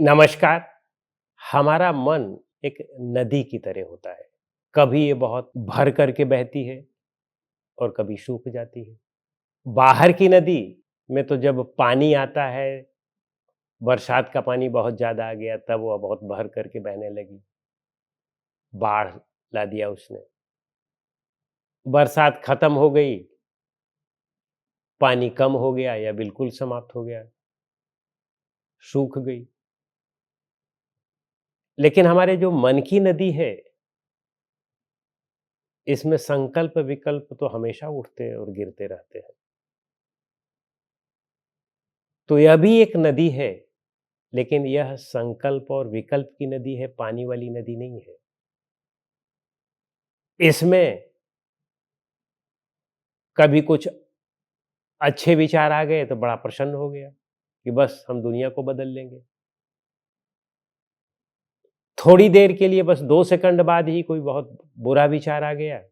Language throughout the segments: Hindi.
नमस्कार। हमारा मन एक नदी की तरह होता है। कभी ये बहुत भर करके बहती है और कभी सूख जाती है। बाहर की नदी में तो जब पानी आता है, बरसात का पानी बहुत ज़्यादा आ गया तब वह बहुत भर करके बहने लगी। बाढ़ ला दिया उसने। बरसात खत्म हो गई, पानी कम हो गया या बिल्कुल समाप्त हो गया, सूख गई। लेकिन हमारे जो मन की नदी है, इसमें संकल्प विकल्प तो हमेशा उठते और गिरते रहते हैं। तो यह भी एक नदी है, लेकिन यह संकल्प और विकल्प की नदी है, पानी वाली नदी नहीं है। इसमें कभी कुछ अच्छे विचार आ गए तो बड़ा प्रसन्न हो गया कि बस हम दुनिया को बदल लेंगे। थोड़ी देर के लिए बस 2 सेकंड बाद ही कोई बहुत बुरा विचार आ गया,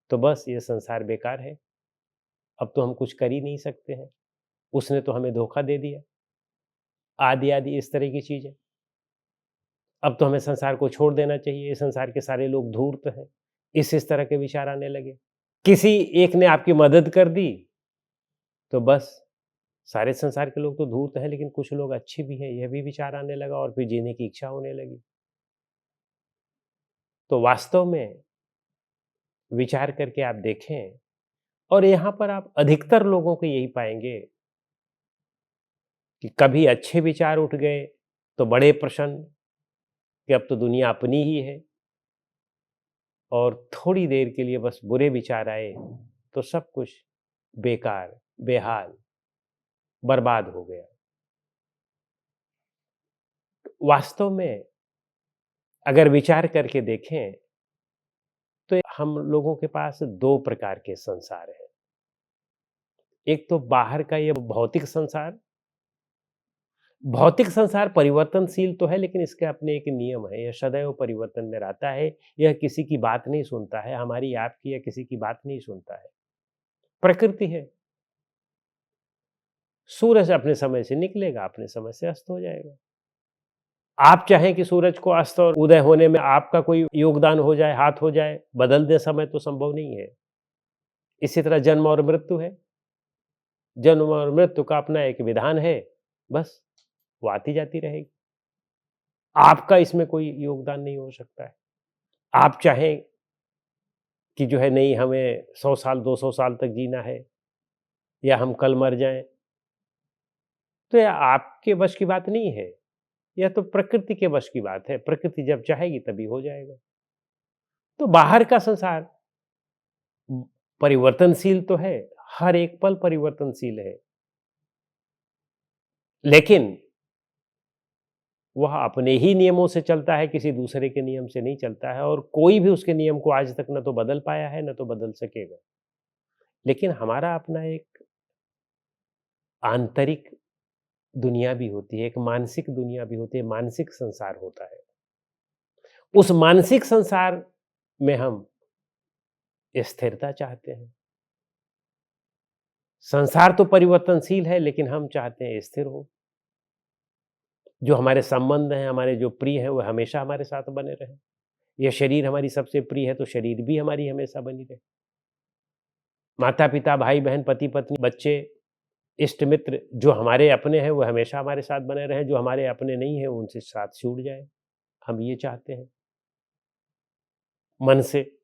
तो बस ये संसार बेकार है, अब तो हम कुछ कर ही नहीं सकते हैं, उसने तो हमें धोखा दे दिया, आदि-आदि इस तरह की चीज़ें। अब तो हमें संसार को छोड़ देना चाहिए, ये संसार के सारे लोग धूर्त हैं, इस तरह के विचार आने लगे। किसी एक ने आपकी मदद कर दी, तो बस सारे संसार के लोग तो धूर्त हैं, लेकिन कुछ लोग अच्छे भी हैं, यह भी विचार आने लगा और फिर जीने की इच्छा होने लगी। तो वास्तव में विचार करके आप देखें और यहाँ पर आप अधिकतर लोगों को यही पाएँगे कि कभी अच्छे विचार उठ गए, तो बड़े प्रसन्न कि अब तो दुनिया अपनी ही है और थोड़ी देर के लिए बस बुरे विचार आए, तो सब कुछ बेकार, बेहाल, बर्बाद हो गया। वास्तव में अगर विचार करके देखें, तो हम लोगों के पास 2 प्रकार के संसार हैं। एक तो बाहर का ये भौतिक संसार, भौतिक संसार परिवर्तनशील तो है लेकिन इसके अपने एक नियम है, यह सदैव परिवर्तन में रहता है, यह किसी की बात नहीं सुनता है, हमारी आपकी या किसी की बात नहीं सुनता है। प्रकृति है, सूरज अपने समय से निकलेगा, अपने समय से अस्त हो जाएगा। आप चाहें कि सूरज को अस्त और उदय होने में आपका कोई योगदान हो जाए, हाथ हो जाए, बदल दे समय तो संभव नहीं है। इसी तरह जन्म और मृत्यु है। जन्म और मृत्यु का अपना एक विधान है, बस वो आती जाती रहेगी। आपका इसमें कोई योगदान नहीं हो सकता है। आप चाहें कि जो है नहीं हमें 100 साल, 200 साल तक जीना है या हम कल मर जाएँ, तो यह आपके वश की बात नहीं है। यह तो प्रकृति के वश की बात है। प्रकृति जब चाहेगी तभी हो जाएगा। तो बाहर का संसार परिवर्तनशील तो है, हर एक पल परिवर्तनशील है। लेकिन वह अपने ही नियमों से चलता है, किसी दूसरे के नियम से नहीं चलता है और कोई भी उसके नियम को आज तक न तो बदल पाया है, न तो बदल सकेगा। लेकिन हमारा अपना एक आंतरिक दुनिया भी होती है, एक मानसिक दुनिया भी होती है, मानसिक संसार होता है। उस मानसिक संसार में हम स्थिरता चाहते हैं। संसार तो परिवर्तनशील है लेकिन हम चाहते हैं स्थिर हो। जो हमारे संबंध हैं, हमारे जो प्रिय हैं, वो हमेशा हमारे साथ बने रहें। यह शरीर हमारी सबसे प्रिय है तो शरीर भी हमारी हमेशा बनी रहे। माता-पिता, भाई-बहन, पति-पत्नी, बच्चे, इष्ट मित्र जो हमारे अपने हैं वो हमेशा हमारे साथ बने रहें, जो हमारे अपने नहीं हैं उनसे साथ छूट जाए। हम ये चाहते हैं मन से।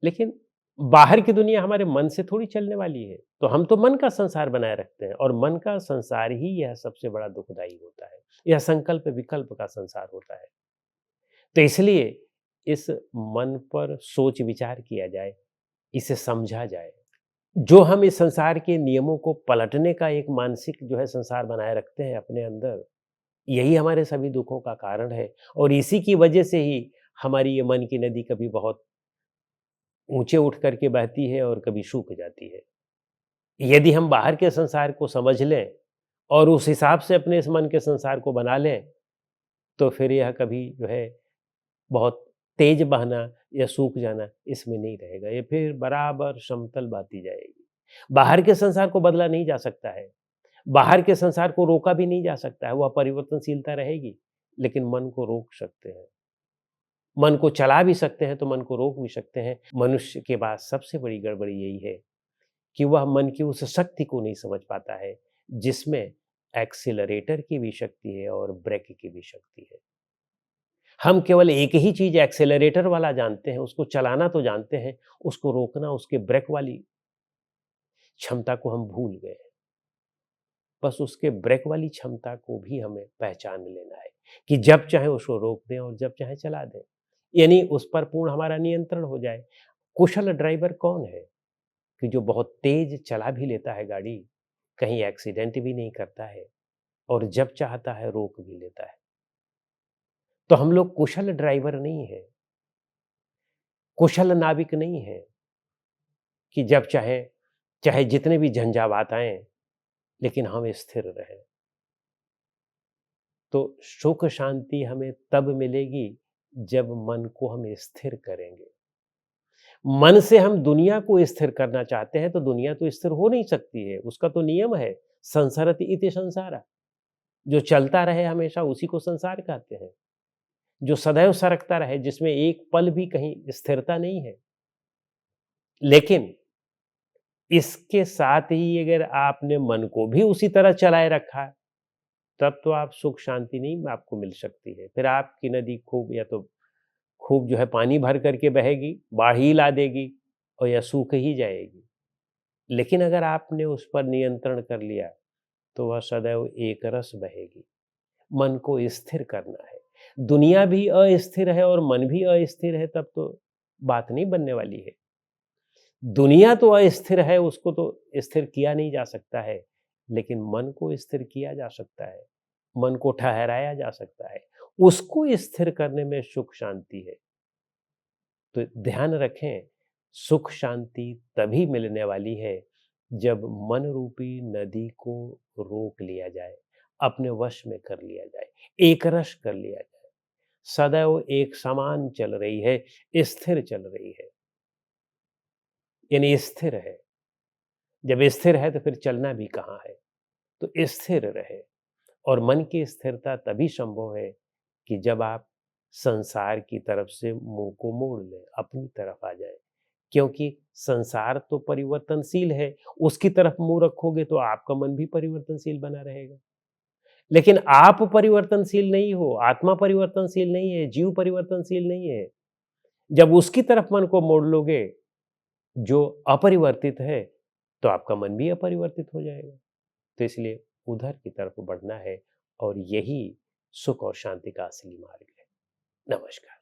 लेकिन बाहर की दुनिया हमारे मन से थोड़ी चलने वाली है। तो हम तो मन का संसार बनाए रखते हैं और मन का संसार ही यह सबसे बड़ा दुखदाई होता है। यह संकल्प विकल्प का संसार होता है। तो इसलिए इस मन पर सोच विचार किया जाए, इसे समझा जाए। जो हम इस संसार के नियमों को पलटने का एक मानसिक जो है संसार बनाए रखते हैं अपने अंदर, यही हमारे सभी दुखों का कारण है और इसी की वजह से ही हमारी ये मन की नदी कभी बहुत ऊँचे उठ कर के बहती है और कभी सूख जाती है। यदि हम बाहर के संसार को समझ लें और उस हिसाब से अपने इस मन के संसार को बना लें, तो फिर यह कभी जो है बहुत तेज बहना या सूख जाना इसमें नहीं रहेगा। ये फिर बराबर समतल बहती जाएगी। बाहर के संसार को बदला नहीं जा सकता है। बाहर के संसार को रोका भी नहीं जा सकता है, वह परिवर्तनशीलता रहेगी, लेकिन मन को रोक सकते हैं। मन को चला भी सकते हैं, तो मन को रोक भी सकते हैं। मनुष्य के पास सबसे बड़ी गड़बड़ी यही है कि वह मन की उस शक्ति को नहीं समझ पाता है, जिसमें एक्सीलरेटर की भी शक्ति है और ब्रेक की भी शक्ति है। हम केवल एक ही चीज़ एक्सीलरेटर वाला जानते हैं, उसको चलाना तो जानते हैं, उसको रोकना, उसके ब्रेक वाली क्षमता को हम भूल गए हैं। बस उसके ब्रेक वाली क्षमता को भी हमें पहचान लेना है कि जब चाहे उसको रोक दें और जब चाहे चला दें। यानी उस पर पूर्ण हमारा नियंत्रण हो जाए। कुशल ड्राइवर कौन है कि जो बहुत तेज चला भी लेता है गाड़ी, कहीं एक्सीडेंट भी नहीं करता है और जब चाहता है रोक भी लेता है। तो हम लोग कुशल ड्राइवर नहीं है, कुशल नाविक नहीं है कि जब चाहे चाहे जितने भी झंझावात आए, लेकिन हम स्थिर रहें। तो सुख शांति हमें तब मिलेगी जब मन को हम स्थिर करेंगे। मन से हम दुनिया को स्थिर करना चाहते हैं तो दुनिया तो स्थिर हो नहीं सकती है, उसका तो नियम है, संसरति इति संसारा। जो चलता रहे हमेशा उसी को संसार कहते हैं। जो सदैव सरकता रहे, जिसमें एक पल भी कहीं स्थिरता नहीं है। लेकिन इसके साथ ही अगर आपने मन को भी उसी तरह चलाए रखा है, तब तो आप सुख शांति नहीं आपको मिल सकती है। फिर आपकी नदी खूब या तो खूब जो है पानी भर करके बहेगी, बाढ़ ही ला देगी और या सूख ही जाएगी। लेकिन अगर आपने उस पर नियंत्रण कर लिया, तो वह सदैव एक रस बहेगी। मन को स्थिर करना है। दुनिया भी अस्थिर है और मन भी अस्थिर है, तब तो बात नहीं बनने वाली है। दुनिया तो अस्थिर है, उसको तो स्थिर किया नहीं जा सकता है, लेकिन मन को स्थिर किया जा सकता है। मन को ठहराया जा सकता है। उसको स्थिर करने में सुख शांति है। तो ध्यान रखें, सुख शांति तभी मिलने वाली है जब मन रूपी नदी को रोक लिया जाए, अपने वश में कर लिया जाए, एकरस कर लिया जाए। सदैव एक समान चल रही है, स्थिर चल रही है, यानी स्थिर है। जब स्थिर है तो फिर चलना भी कहाँ है। तो स्थिर रहे। और मन की स्थिरता तभी संभव है कि जब आप संसार की तरफ से मुंह को मोड़ लें, अपनी तरफ आ जाए। क्योंकि संसार तो परिवर्तनशील है, उसकी तरफ मुंह रखोगे तो आपका मन भी परिवर्तनशील बना रहेगा। लेकिन आप परिवर्तनशील नहीं हो, आत्मा परिवर्तनशील नहीं है, जीव परिवर्तनशील नहीं है। जब उसकी तरफ मन को मोड़ लोगे, जो अपरिवर्तित है, तो आपका मन भी अपरिवर्तित हो जाएगा। तो इसलिए उधर की तरफ बढ़ना है और यही सुख और शांति का असली मार्ग है। नमस्कार।